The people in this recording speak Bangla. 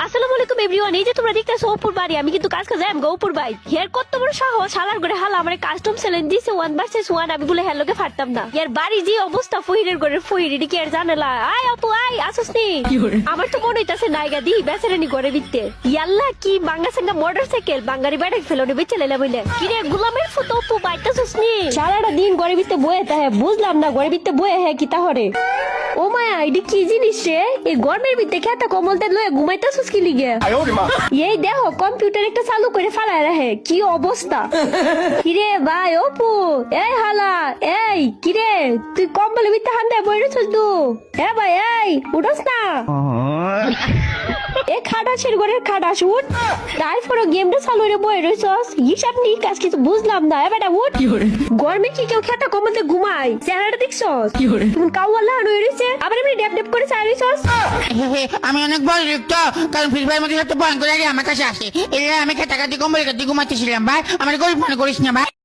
আসসালামু আলাইকুম এভরিওয়ান। এই যে তোমরা দেখতেছো অপুর বাড়ি, আমি কিন্তু কাজ কাজে আমি অপুর ভাই। এর কত বড় সাহস, হালার করে হালা আমার কাস্টম চ্যালেঞ্জ দিছে 1 vs 1। আমি বলে হ্যাঁ লোকে ফাটতাম না। এর বাড়ি যে অবস্থা, ফহিরের ঘরের ফহির, এটা কি আর জানালা? আয় অপু আয়, আসস নি? আমার তো মনে হইতাছে নাইগা দি বেচারানি ঘরে বিতে। ইয়াল্লা কি বাঙ্গা সাঙ্গা মোটরসাইকেল বাঙ্গারি বাইরে ফেলোনি বেচে লেলা বইলে। কি রে গোলামের ফুটো অপু বাইতাছস নি? সারাটা দিন ঘরে বিতে বয়ে তাহে, বুঝলাম না ঘরে বিতে বয়ে হ্যাঁ কি তাহরে। ও মায়া এটা কি জিনিস রে? এই গরমের ভিতরে খেতা কমলতে লয়ে ঘুমাইতাছস কি লিগে? এই দেখো কম্পিউটার একটা চালু করে ফালায় রাখে, কি অবস্থা। কিরে ভাই অপু, এই হালা, এই কিরে তুই কম্বলের ভিতরে হান্দায় বই রয়েছিস তো? হ্যাঁ ভাই এই উঠোস না? এ খাটাসের ঘরের খাটাস উঠ। তারপরে গেমটা চালু করে বই রয়েছস, হিসাব নিয়ে কাজ কিছু বুঝলাম না। এবারে উঠ। গরমে কি কেউ খেতা কমলতে ঘুমায়? চেহারাটা দেখছস? তুমি কাউয়ালা হয়ে রয়েছে, আবার এমনি ড্যাপ ড্যাপ করে চাই রয়েছস। আমি অনেক বড় তো, কারণ ফিল্ডের মধ্যে সব ভয়ঙ্কর আমার কাছে আসে। এর আমি খেটাকাটি কম্বল কাটি ঘুমাচ্ছিলাম ভাই, আমার গরিব মনে করিস না ভাই।